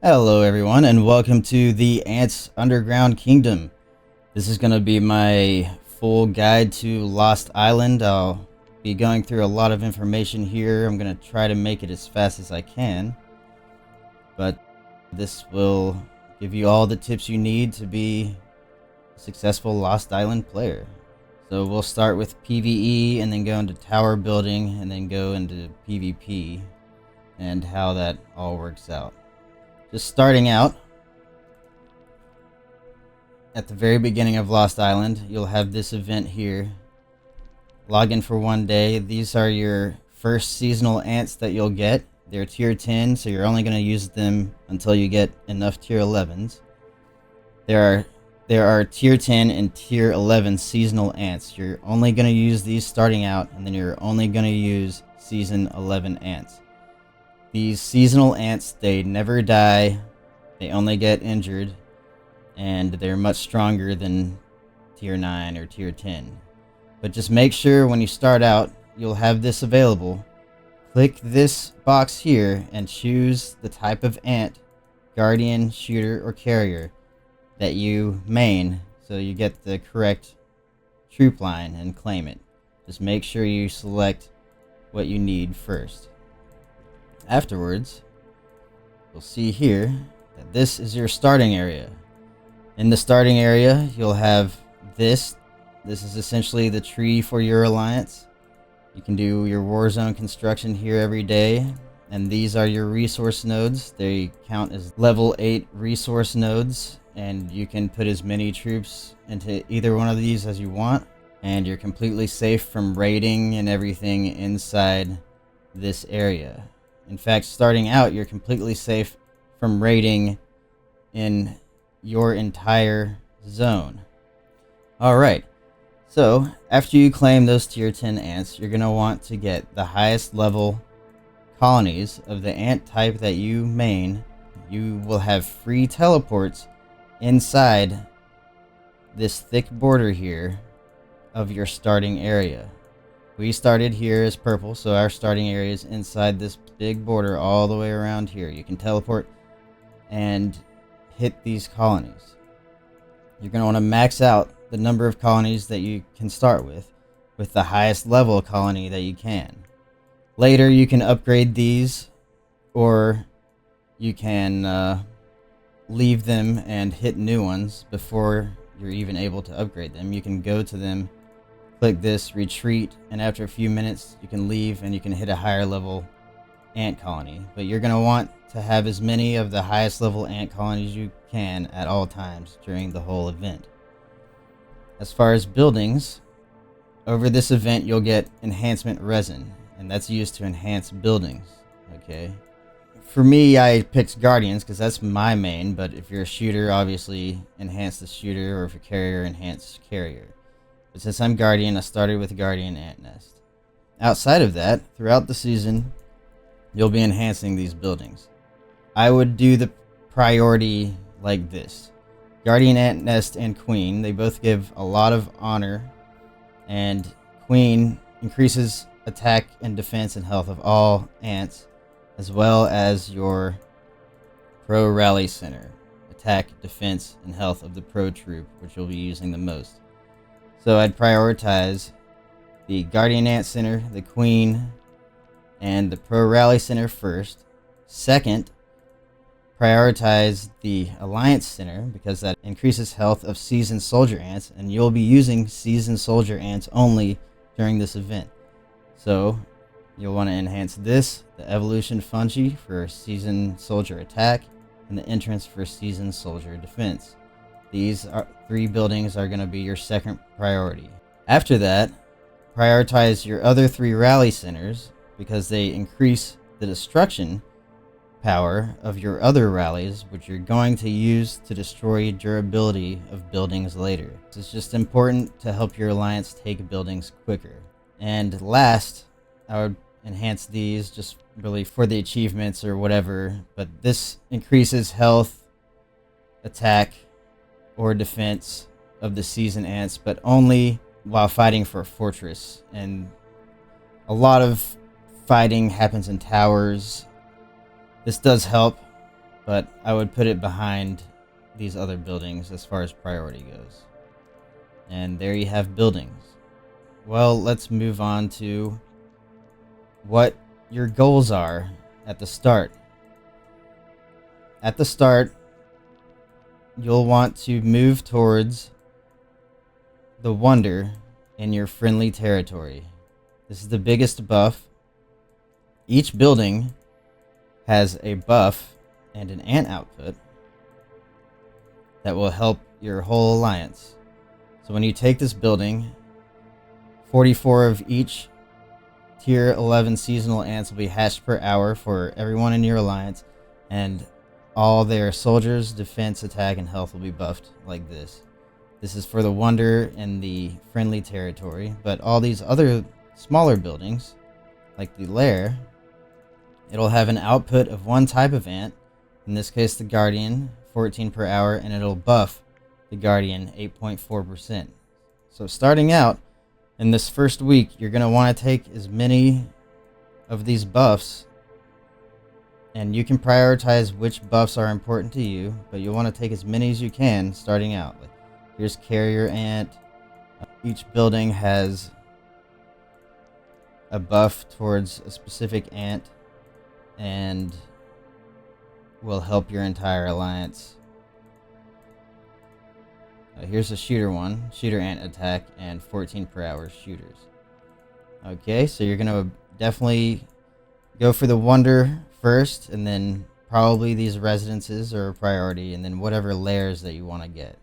Hello everyone and welcome to the Ants Underground Kingdom. This is going to be my full guide to Lost Island. I'll be going through a lot of information here. I'm going to try to make it as fast as I can. But this will give you all the tips you need to be a successful Lost Island player. So we'll start with PvE and then go into tower building and then go into PvP and how that all works out. Just starting out, at the very beginning of Lost Island, you'll have this event here. Log in for 1 day. These are your first seasonal ants that you'll get. They're tier 10, so you're only going to use them until you get enough tier 11s. There are tier 10 and tier 11 seasonal ants. You're only going to use these starting out, and then you're only going to use season 11 ants. These seasonal ants, they never die, they only get injured, and they're much stronger than tier 9 or tier 10. But just make sure when you start out, you'll have this available. Click this box here and choose the type of ant, guardian, shooter, or carrier, that you main so you get the correct troop line and claim it. Just make sure you select what you need first. Afterwards, you'll see here that this is your starting area. In the starting area, you'll have this. This is essentially the tree for your alliance. You can do your war zone construction here every day. And these are your resource nodes. They count as level 8 resource nodes. And you can put as many troops into either one of these as you want. And you're completely safe from raiding and everything inside this area. In fact, starting out, you're completely safe from raiding in your entire zone. Alright, so after you claim those tier 10 ants, you're going to want to get the highest level colonies of the ant type that you main. You will have free teleports inside this thick border here of your starting area. We started here as purple, so our starting area is inside this big border all the way around here. You can teleport and hit these colonies. You're going to want to max out the number of colonies that you can start with the highest level colony that you can. Later you can upgrade these, or you can leave them and hit new ones before you're even able to upgrade them. You can go to them, click this, retreat, and after a few minutes you can leave and you can hit a higher level ant colony. But you're going to want to have as many of the highest level ant colonies you can at all times during the whole event. As far as buildings, over this event you'll get enhancement resin, and that's used to enhance buildings. Okay. For me, I picked guardians because that's my main, but if you're a shooter, obviously enhance the shooter, or if you're a carrier, enhance carrier. But since I'm guardian, I started with guardian ant nest. Outside of that, throughout the season, you'll be enhancing these buildings. I would do the priority like this. Guardian ant nest and queen, they both give a lot of honor, and queen increases attack and defense and health of all ants, as well as your pro rally center, attack, defense, and health of the pro troop, which you'll be using the most. So I'd prioritize the Guardian Ant Center, the Queen, and the Pro Rally Center first. Second, prioritize the Alliance Center because that increases health of Seasoned Soldier Ants, and you'll be using Seasoned Soldier Ants only during this event. So you'll want to enhance this, the Evolution Fungi for Seasoned Soldier Attack, and the Entrance for Seasoned Soldier Defense. These three buildings are going to be your second priority. After that, prioritize your other three rally centers because they increase the destruction power of your other rallies, which you're going to use to destroy durability of buildings later. It's just important to help your alliance take buildings quicker. And last, I would enhance these just really for the achievements or whatever, but this increases health, attack, or defense of the seasoned ants, but only while fighting for a fortress. And a lot of fighting happens in towers. This does help but I would put it behind these other buildings as far as priority goes. And there you have buildings. Well, let's move on to what your goals are at the start. At the start, you'll want to move towards the Wonder in your friendly territory. This is the biggest buff. Each building has a buff and an ant output that will help your whole alliance. So when you take this building, 44 of each tier 11 seasonal ants will be hatched per hour for everyone in your alliance, and all their soldiers, defense, attack, and health will be buffed like this. This is for the Wonder in the friendly territory, but all these other smaller buildings, like the Lair, it'll have an output of one type of ant, in this case the Guardian, 14 per hour, and it'll buff the Guardian 8.4%. So starting out, in this first week, you're going to want to take as many of these buffs, and you can prioritize which buffs are important to you, but you'll want to take as many as you can starting out. Like, here's Carrier Ant. Each building has a buff towards a specific ant and will help your entire alliance. Here's a shooter one, shooter ant attack and 14 per hour shooters. Okay, so you're gonna definitely go for the Wonder first, and then probably these residences are a priority, and then whatever layers that you want to get.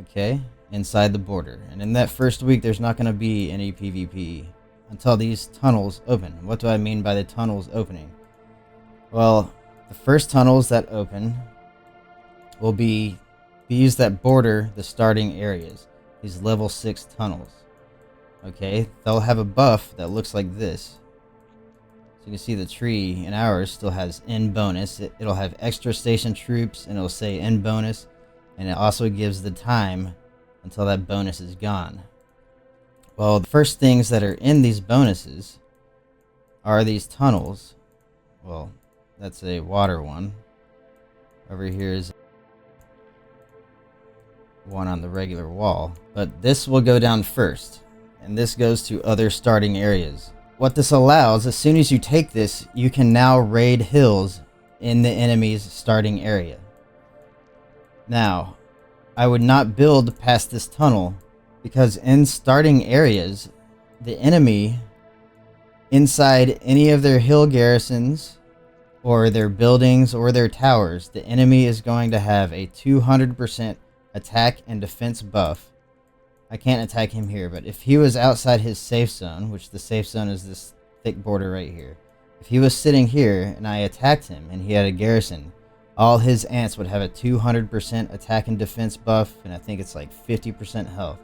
Okay, inside the border. And in that first week, there's not gonna be any PvP until these tunnels open. What do I mean by the tunnels opening? Well, the first tunnels that open will be these that border the starting areas, these level 6 tunnels. Okay, they'll have a buff that looks like this. So you can see the tree in ours still has N bonus. It'll have extra station troops, and it'll say N bonus, and it also gives the time until that bonus is gone. Well, the first things that are in these bonuses are these tunnels. Well, that's a water one. Over here is one on the regular wall, but this will go down first, and this goes to other starting areas. What this allows, as soon as you take this, you can now raid hills in the enemy's starting area. Now, I would not build past this tunnel, because in starting areas, the enemy inside any of their hill garrisons or their buildings or their towers, the enemy is going to have a 200% attack and defense buff. I can't attack him here, but if he was outside his safe zone, which the safe zone is this thick border right here, if he was sitting here and I attacked him and he had a garrison, all his ants would have a 200% attack and defense buff, and I think it's like 50% health.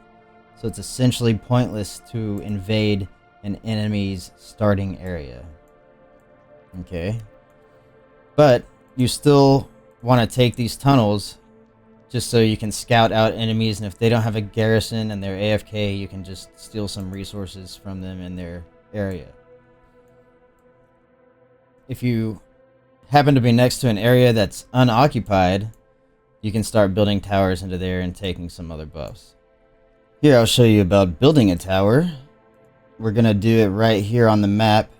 So it's essentially pointless to invade an enemy's starting area. Okay. But you still want to take these tunnels just so you can scout out enemies, and if they don't have a garrison and they're AFK, you can just steal some resources from them in their area. If you happen to be next to an area that's unoccupied, you can start building towers into there and taking some other buffs. Here I'll show you about building a tower. We're going to do it right here on the map.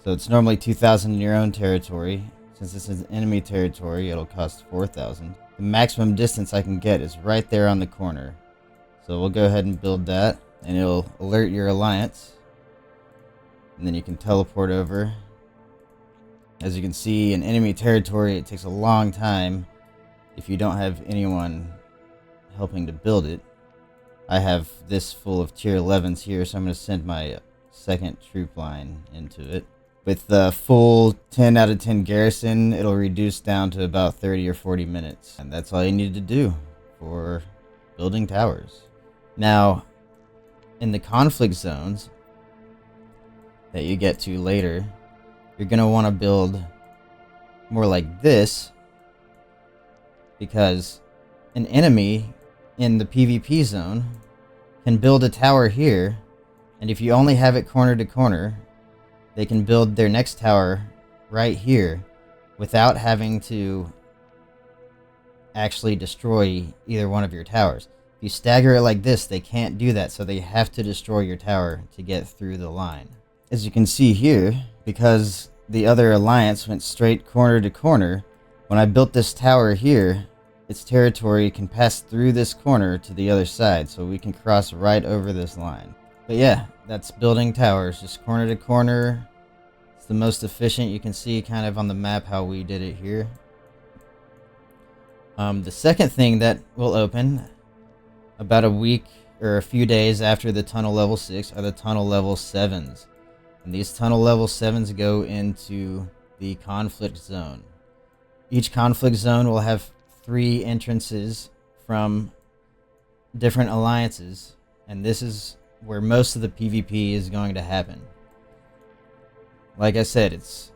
So it's normally 2,000 in your own territory. Since this is enemy territory, it'll cost 4,000. The maximum distance I can get is right there on the corner. So we'll go ahead and build that, and it'll alert your alliance. And then you can teleport over. As you can see, in enemy territory, it takes a long time if you don't have anyone helping to build it. I have this full of tier 11s here, so I'm going to send my second troop line into it. With the full 10 out of 10 garrison, it'll reduce down to about 30 or 40 minutes. And that's all you need to do for building towers. Now, in the conflict zones that you get to later, you're going to want to build more like this, because an enemy in the PvP zone can build a tower here, and if you only have it corner to corner, they can build their next tower right here without having to actually destroy either one of your towers. If you stagger it like this, they can't do that, so they have to destroy your tower to get through the line. As you can see here, because the other alliance went straight corner to corner, when I built this tower here, its territory can pass through this corner to the other side, so we can cross right over this line. But yeah, that's building towers, just corner to corner. It's the most efficient. You can see kind of on the map how we did it here. The second thing that will open about a week or a few days after the tunnel level 6 are the tunnel level 7s. And these tunnel level 7s go into the conflict zone. Each conflict zone will have 3 entrances from different alliances, and this is where most of the PvP is going to happen. Like I said, it's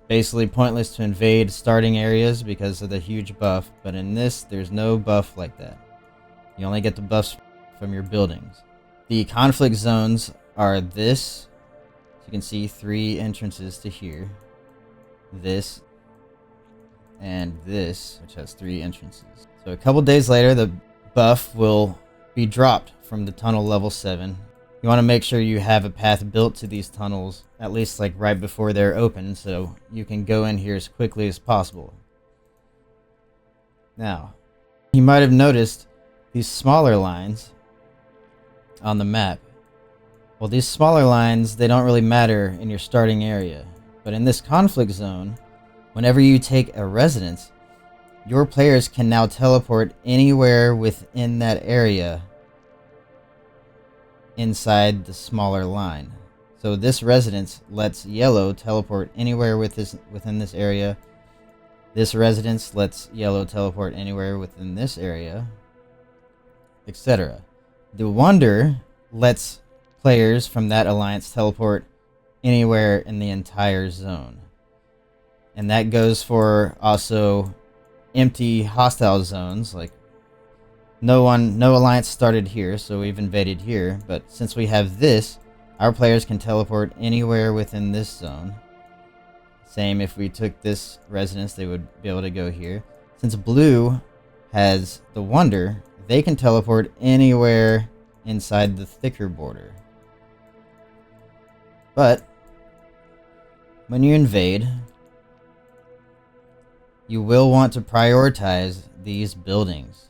basically pointless to invade starting areas because of the huge buff, but in this, there's no buff like that. You only get the buffs from your buildings. The conflict zones are this. So you can see 3 entrances to here. This. And this, which has 3 entrances. So a couple days later, the buff will be dropped from the tunnel level 7. You want to make sure you have a path built to these tunnels, at least like right before they're open, so you can go in here as quickly as possible. Now, you might have noticed these smaller lines on the map. Well, these smaller lines, they don't really matter in your starting area. But in this conflict zone, whenever you take a residence, your players can now teleport anywhere within that area inside the smaller line. So this residence lets yellow teleport anywhere within this area. This residence lets yellow teleport anywhere within this area, etc. The Wonder lets players from that alliance teleport anywhere in the entire zone. And that goes for also empty hostile zones, like no alliance started here, so we've invaded here, but since we have this, our players can teleport anywhere within this zone. Same if we took this residence, they would be able to go here. Since blue has the Wonder, they can teleport anywhere inside the thicker border. But when you invade, you will want to prioritize these buildings.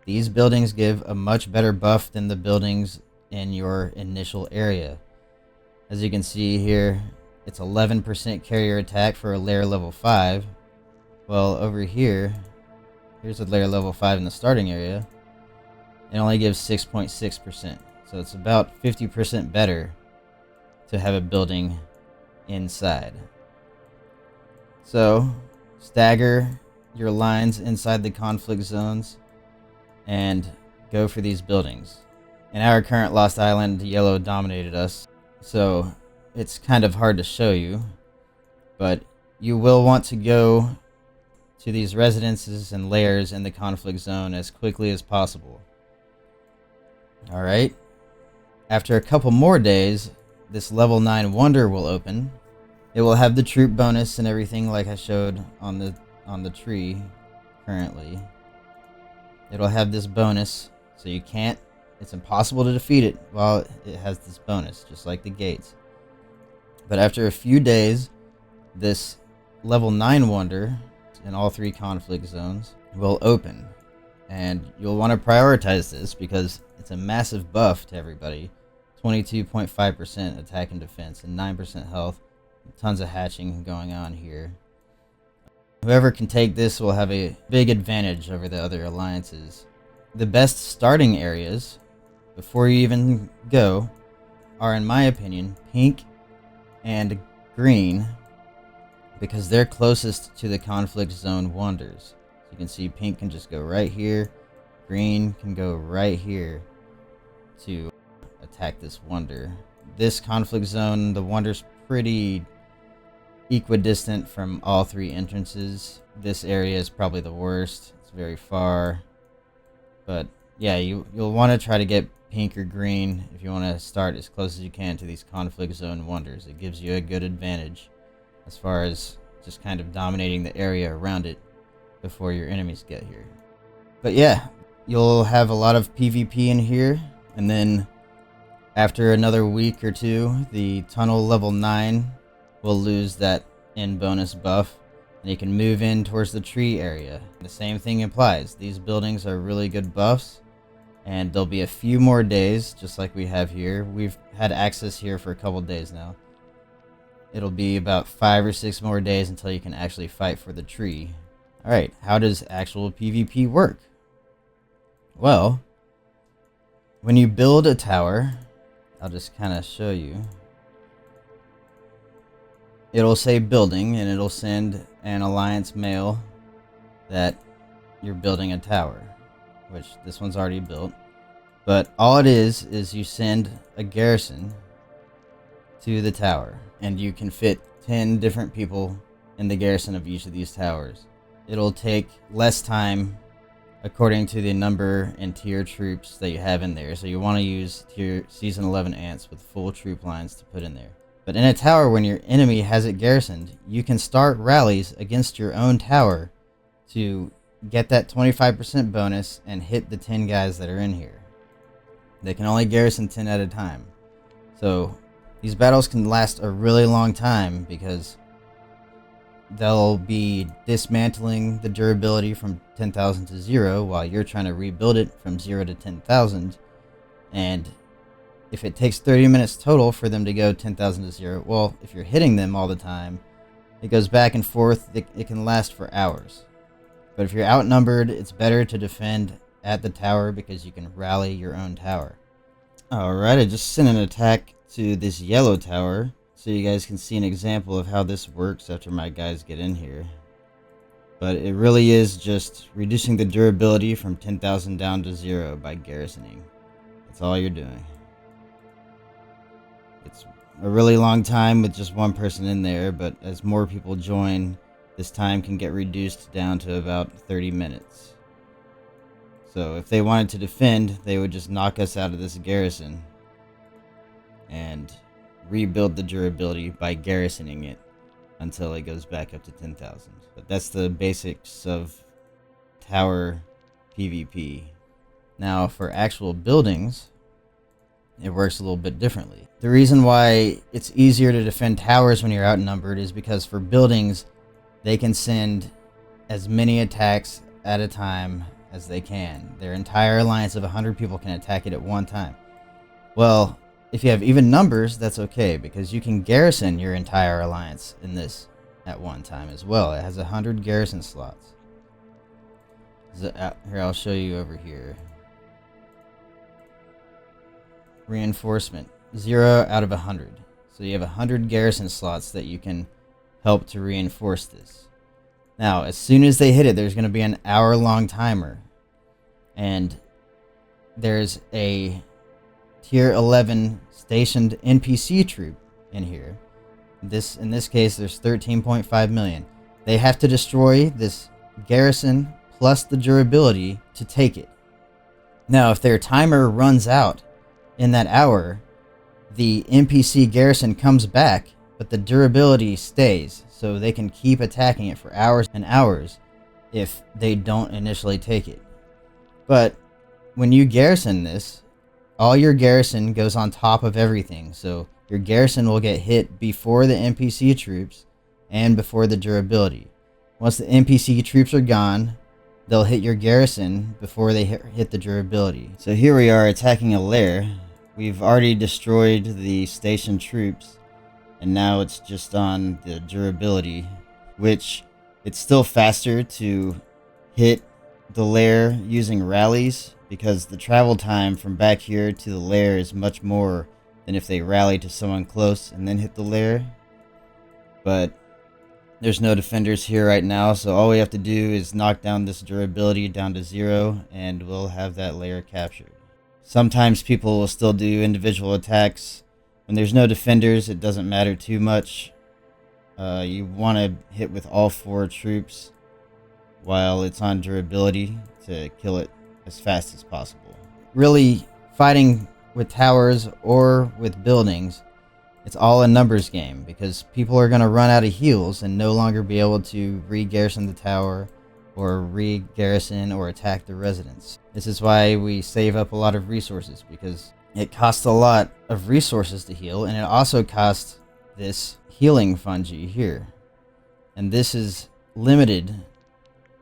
These buildings give a much better buff than the buildings in your initial area. As you can see here, it's 11% carrier attack for a layer level 5. Well, over here, here's a layer level 5 in the starting area. It only gives 6.6%. So it's about 50% better to have a building inside. So, stagger your lines inside the conflict zones and go for these buildings. In our current Lost Island, yellow dominated us, so it's kind of hard to show you, but you will want to go to these residences and layers in the conflict zone as quickly as possible. Alright, after a couple more days, this level 9 Wonder will open. It will have the troop bonus and everything like I showed on the tree currently. It'll have this bonus, so it's impossible to defeat it while it has this bonus, just like the gates. But after a few days, this level 9 Wonder in all 3 conflict zones will open. And you'll want to prioritize this because it's a massive buff to everybody. 22.5% attack and defense and 9% health. Tons of hatching going on here. Whoever can take this will have a big advantage over the other alliances. The best starting areas, before you even go, are in my opinion pink and green, because they're closest to the conflict zone wonders. So you can see pink can just go right here, green can go right here to attack this wonder. This conflict zone, the wonder's pretty equidistant from all 3 entrances. This area is probably the worst. It's very far. But yeah, you'll want to try to get pink or green if you want to start as close as you can to these conflict zone wonders. It gives you a good advantage as far as just kind of dominating the area around it before your enemies get here. But yeah, you'll have a lot of PvP in here, and then after another week or two, the tunnel level 9 will lose that end bonus buff, and you can move in towards the tree area. The same thing applies. These buildings are really good buffs, and there'll be a few more days, just like we have here. We've had access here for a couple days now. It'll be about 5 or 6 more days until you can actually fight for the tree. Alright, how does actual PvP work? Well, when you build a tower, I'll just kind of show you. It'll say building, and it'll send an alliance mail that you're building a tower, which this one's already built. But all it is you send a garrison to the tower, and you can fit 10 different people in the garrison of each of these towers. It'll take less time according to the number and tier troops that you have in there. So you want to use tier season 11 ants with full troop lines to put in there. But in a tower, when your enemy has it garrisoned, you can start rallies against your own tower to get that 25% bonus and hit the 10 guys that are in here. They can only garrison 10 at a time. So these battles can last a really long time because they'll be dismantling the durability from 10,000 to 0 while you're trying to rebuild it from 0 to 10,000. And if it takes 30 minutes total for them to go 10,000 to 0, well, if you're hitting them all the time, it goes back and forth. It can last for hours. But if you're outnumbered, it's better to defend at the tower because you can rally your own tower. Alright, I just sent an attack to this yellow tower so you guys can see an example of how this works after my guys get in here. But it really is just reducing the durability from 10,000 down to 0 by garrisoning. That's all you're doing. It's a really long time with just one person in there, but as more people join, this time can get reduced down to about 30 minutes. So if they wanted to defend, they would just knock us out of this garrison and rebuild the durability by garrisoning it until it goes back up to 10,000. But that's the basics of tower PvP. Now for actual buildings, it works a little bit differently. The reason why it's easier to defend towers when you're outnumbered is because for buildings, they can send as many attacks at a time as they can. Their entire alliance of 100 people can attack it at one time. Well, if you have even numbers, that's okay, because you can garrison your entire alliance in this at one time as well. It has 100 garrison slots. Here, I'll show you over here. Reinforcement, 0 out of 100. So you have 100 garrison slots that you can help to reinforce this. Now, as soon as they hit it, there's going to be an hour-long timer. And there's a tier 11 stationed NPC troop in here. In this case, there's 13.5 million. They have to destroy this garrison plus the durability to take it. Now, if their timer runs out in that hour, the NPC garrison comes back, but the durability stays, so they can keep attacking it for hours and hours if they don't initially take it. But when you garrison this, all your garrison goes on top of everything, so your garrison will get hit before the NPC troops and before the durability. Once the NPC troops are gone, they'll hit your garrison before they hit the durability. So here we are attacking a lair. We've already destroyed the station troops, and now it's just on the durability, which it's still faster to hit the lair using rallies, because the travel time from back here to the lair is much more than if they rally to someone close and then hit the lair. But there's no defenders here right now, so all we have to do is knock down this durability down to 0, and we'll have that lair captured. Sometimes people will still do individual attacks. When there's no defenders, it doesn't matter too much. You want to hit with all 4 troops while it's on durability to kill it as fast as possible. Really, fighting with towers or with buildings, It's all a numbers game because people are going to run out of heals and no longer be able to re-garrison the tower or re-garrison or attack the residents. This is why we save up a lot of resources, because it costs a lot of resources to heal, and it also costs this healing fungi here. And this is limited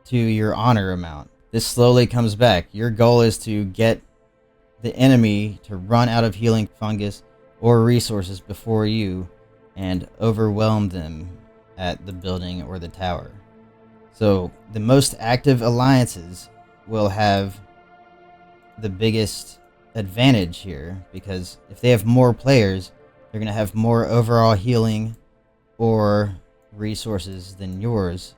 to your honor amount. This slowly comes back. Your goal is to get the enemy to run out of healing fungus or resources before you and overwhelm them at the building or the tower. So the most active alliances will have the biggest advantage here, because if they have more players, they're going to have more overall healing or resources than yours,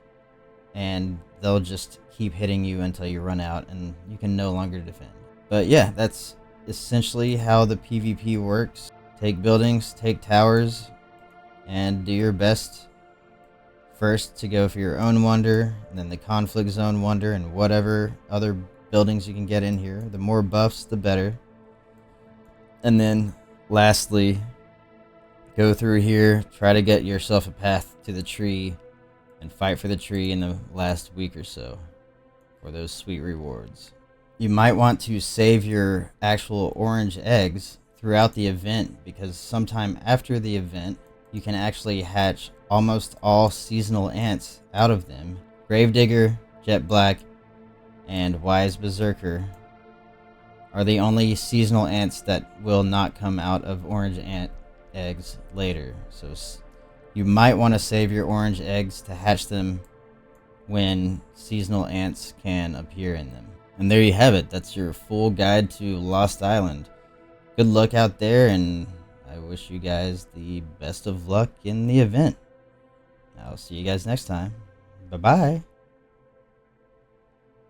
and they'll just keep hitting you until you run out and you can no longer defend. But yeah, that's essentially how the PvP works. Take buildings, take towers, and do your best first to go for your own wonder, and then the conflict zone wonder, and whatever other buildings you can get in here. The more buffs, the better. And then lastly, go through here, try to get yourself a path to the tree, and fight for the tree in the last week or so for those sweet rewards. You might want to save your actual orange eggs throughout the event, because sometime after the event you can actually hatch almost all seasonal ants out of them. Gravedigger, Jet Black, and Wise Berserker are the only seasonal ants that will not come out of orange ant eggs later. So you might want to save your orange eggs to hatch them when seasonal ants can appear in them. And there you have it. That's your full guide to Lost Island. Good luck out there, and I wish you guys the best of luck in the event. I'll see you guys next time. Bye-bye.